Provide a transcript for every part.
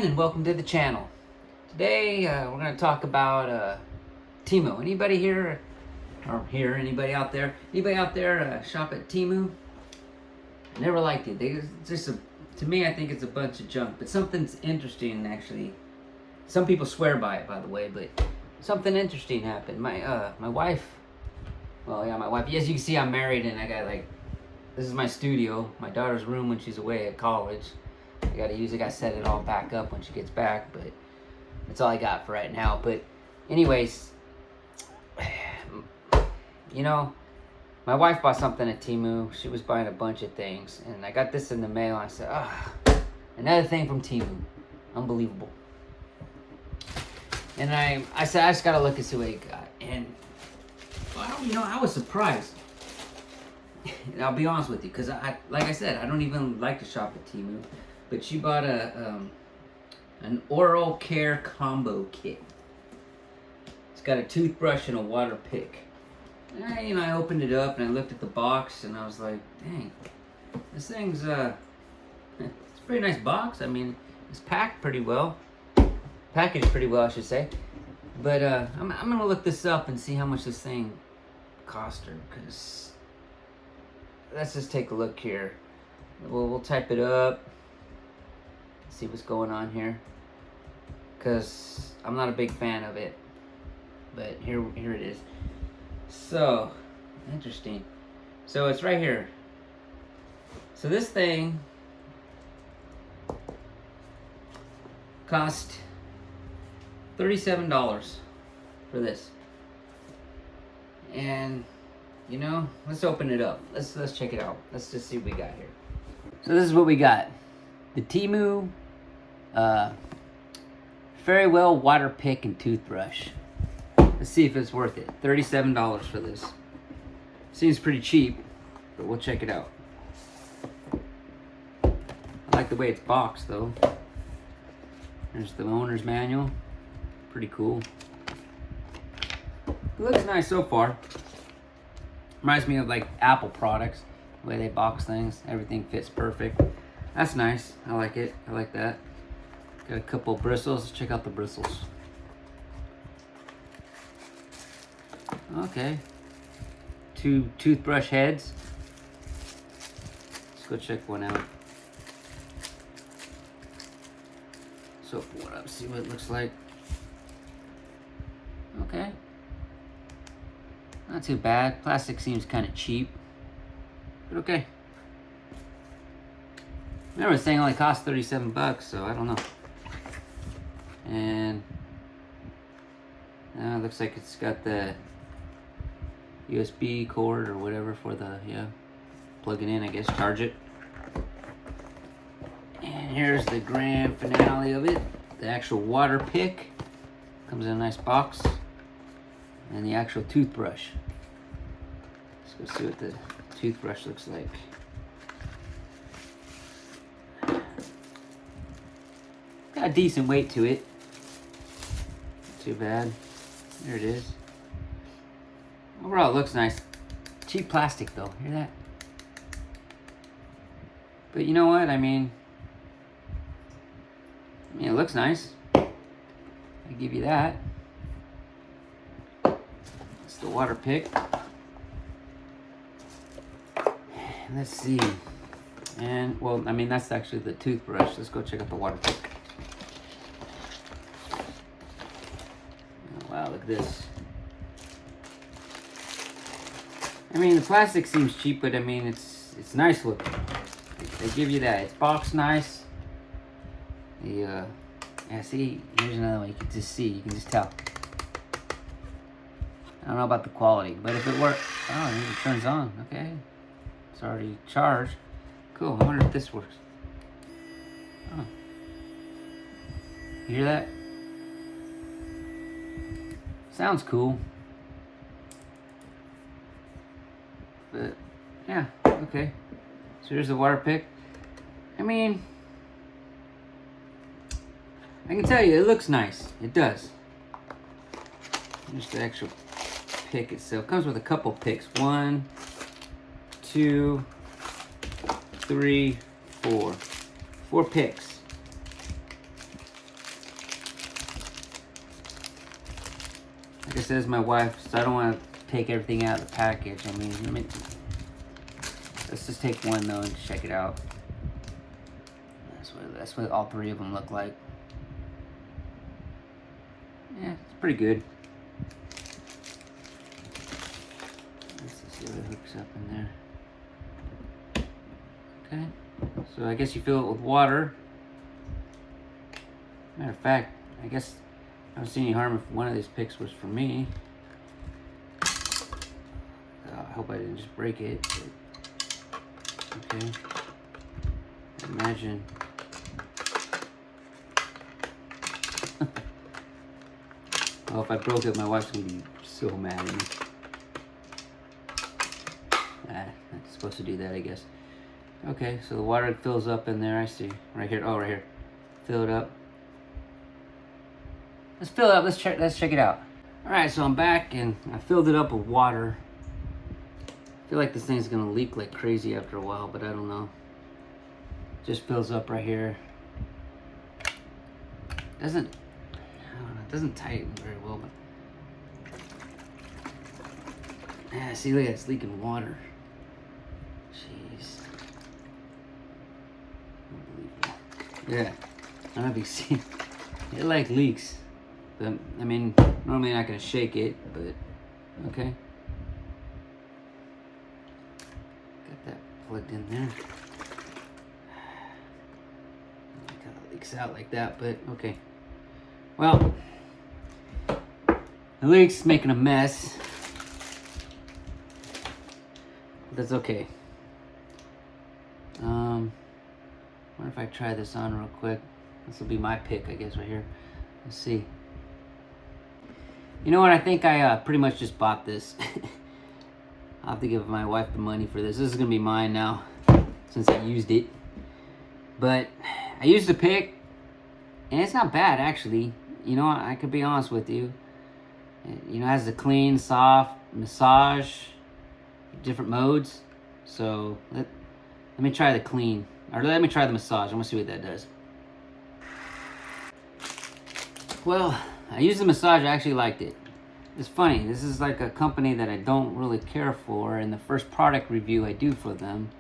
again, and welcome to the channel. Today we're going to talk about Temu. Anybody here, or anybody out there shop at Temu? Never liked it. To me, I think it's a bunch of junk. But something's interesting, actually. Some people swear by it, by the way, but something interesting happened. My wife. My wife. As you can see, I'm married, and I got this is my studio, my daughter's room when she's away at college. I gotta set it all back up when she gets back, but that's all I got for right now. But anyways, my wife bought something at Temu. She was buying a bunch of things, and I got this in the mail, and I said, another thing from Temu. Unbelievable. And I said, I just gotta look and see what you got. And I was surprised. And I'll be honest with you, because like I said, I don't even like to shop at Temu. But she bought an oral care combo kit. It's got a toothbrush and a Waterpick. And I opened it up and I looked at the box and I was like, dang, this thing's it's a pretty nice box. I mean, it's packed pretty well, packaged pretty well, I should say. But I'm gonna look this up and see how much this thing cost her. Because let's just take a look here. We'll type it up. See what's going on here, because I'm not a big fan of it, but here it is. So interesting. So it's right here. So this thing cost $37 for this, and let's open it up. Let's check it out. Let's just see what we got here. So this is what we got. The Temu Very Well Waterpick and toothbrush. Let's see if it's worth it. $37 for this. Seems pretty cheap, but we'll check it out. I like the way it's boxed though. There's the owner's manual. Pretty cool. It looks nice so far. Reminds me of like Apple products. The way they box things. Everything fits perfect. That's nice. I like it. I like that. Got a couple bristles. Let's check out the bristles. Okay. 2 toothbrush heads. Let's go check one out. So open one up, see what it looks like. Okay. Not too bad. Plastic seems kind of cheap. But okay. Remember, this thing only cost $37, so I don't know. And it looks like it's got the USB cord or whatever for the, plug it in, I guess, charge it. And here's the grand finale of it. The actual Waterpick. Comes in a nice box. And the actual toothbrush. Let's go see what the toothbrush looks like. Got a decent weight to it. Not too bad. There it is. Overall, it looks nice. Cheap plastic, though. Hear that? But you know what? I mean, it looks nice. I give you that. It's the Waterpick. Let's see. And, that's actually the toothbrush. Let's go check out the Waterpick. Wow, look at this. The plastic seems cheap, but it's nice looking. They give you that. It's boxed nice. See, here's another one. You can just see. You can just tell. I don't know about the quality, but if it works, it turns on. Okay, it's already charged. Cool. I wonder if this works. Oh, you hear that? Sounds cool. But, yeah, okay. So here's the Waterpick. I can tell you, it looks nice. It does. Here's the actual pick itself. Comes with a couple picks. 1, 2, 3, 4. 4 picks. like I said, it's my wife, so I don't want to take everything out of the package. I mean, let's just take one though and check it out. That's what all three of them look like. Yeah, it's pretty good. Let's see what it hooks up in there. Okay, so I guess you fill it with water. Matter of fact, I guess I don't see any harm if one of these picks was for me. I hope I didn't just break it. But, okay. Imagine. Oh, if I broke it, my wife's gonna be so mad at me. I'm supposed to do that, I guess. Okay, so the water fills up in there. I see. Right here. Oh, right here. Fill it up. Let's fill it up. Let's check it out. All right, so I'm back and I filled it up with water. I feel like this thing's gonna leak like crazy after a while, but I don't know. Just fills up right here. Doesn't, I don't know, it doesn't tighten very well, but yeah, see, look at it, it's leaking water. Jeez. Unbelievable. Yeah, I don't know if you can see, it like leaks. But, I mean, normally I'm not gonna shake it, but okay. Got that plugged in there. It kind of leaks out like that, but okay. Well, the leak's making a mess. That's okay. Wonder if I try this on real quick. This will be my pick, I guess, right here. Let's see. You know what? I think I pretty much just bought this. I'll have to give my wife the money for this. This is gonna be mine now, since I used it. But I used the pick, and it's not bad actually. You know, I could be honest with you. You know, it has the clean, soft, massage, different modes. So let me try the clean, or let me try the massage. I'm gonna see what that does. Well, I used the massage. I actually liked it. It's funny. This is like a company that I don't really care for, and the first product review I do for them,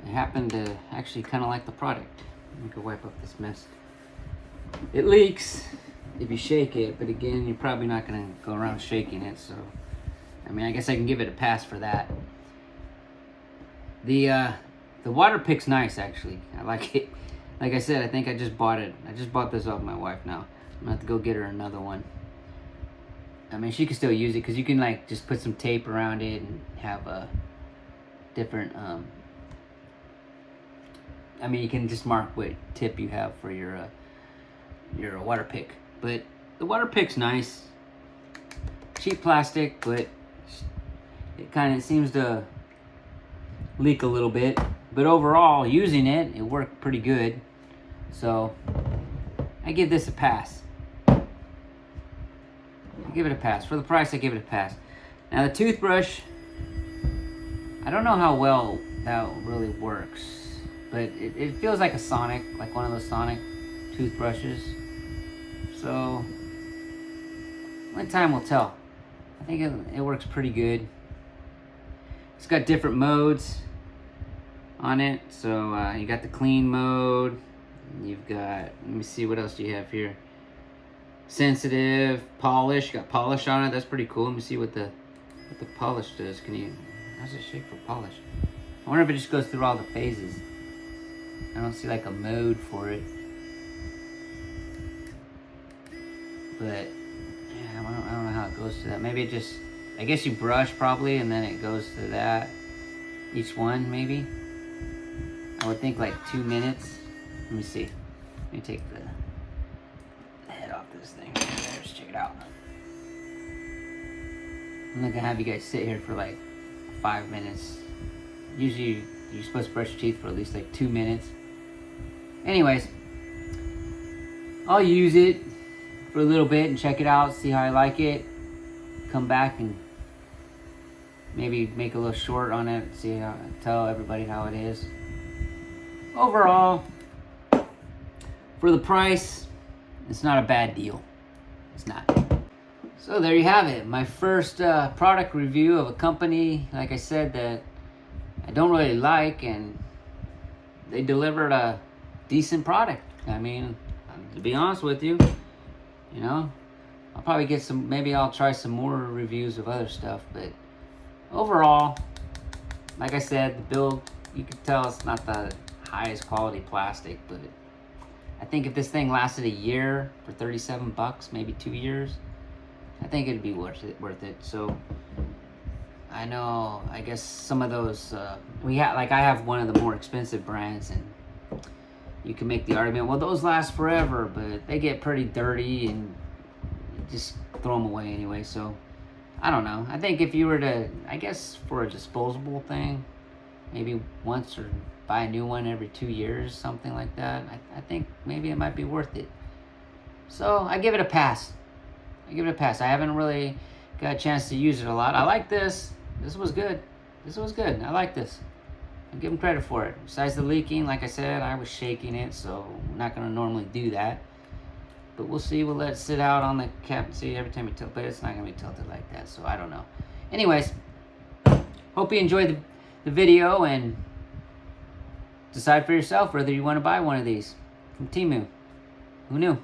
I happen to actually kind of like the product. Let me go wipe up this mess. It leaks if you shake it, but again, you're probably not going to go around shaking it, so I mean, I guess I can give it a pass for that. The Waterpick's nice, actually. I like it. Like I said, I think I just bought it. I just bought this off my wife now. I'm gonna have to go get her another one. I mean, she can still use it because you can like just put some tape around it and have a different. I mean, you can just mark what tip you have for your Waterpick. But the Waterpick's nice. Cheap plastic, but it kind of seems to leak a little bit. But overall, using it, it worked pretty good. So I give this a pass. Give it a pass. For the price, I give it a pass. Now the toothbrush, I don't know how well that really works, but it feels like a Sonic, like one of those Sonic toothbrushes. So, only time will tell. I think it works pretty good. It's got different modes on it. So you got the clean mode. You've got, let me see, what else do you have here? Sensitive, polish. Got polish on it. That's pretty cool. Let me see what the polish does. How's it shake for polish? I wonder if it just goes through all the phases. I don't see like a mode for it. But yeah, I don't know how it goes to that. Maybe it just, I guess you brush probably and then it goes to that. Each one maybe. I would think like 2 minutes. Let me see. Let me take the head off this thing. Let's check it out. I'm not gonna have you guys sit here for like 5 minutes. Usually you're supposed to brush your teeth for at least like 2 minutes. Anyways, I'll use it for a little bit and check it out, see how I like it. Come back and maybe make a little short on it, see how, tell everybody how it is. Overall, for the price, it's not a bad deal. It's not. So there you have it. My first product review of a company, like I said, that I don't really like, and they delivered a decent product. I mean, to be honest with you, you know, I'll probably get some, maybe I'll try some more reviews of other stuff, but overall, like I said, the build, you can tell it's not the highest quality plastic, but I think if this thing lasted a year for 37 bucks, maybe 2 years, I think it'd be worth it. So I know, I guess some of those, I have one of the more expensive brands, and you can make the argument, well, those last forever, but they get pretty dirty and you just throw them away anyway. So I don't know. I think if you were to, I guess for a disposable thing, maybe once, or buy a new one every 2 years, something like that, I think maybe it might be worth it. So I give it a pass. I haven't really got a chance to use it a lot. I like this. This was good. I like this. I give them credit for it. Besides the leaking, like I said, I was shaking it, so I'm not going to normally do that. But we'll see. We'll let it sit out on the cap. See, every time you tilt, but it's not going to be tilted like that, so I don't know. Anyways, hope you enjoyed the video, and decide for yourself whether you want to buy one of these from Temu. Who knew?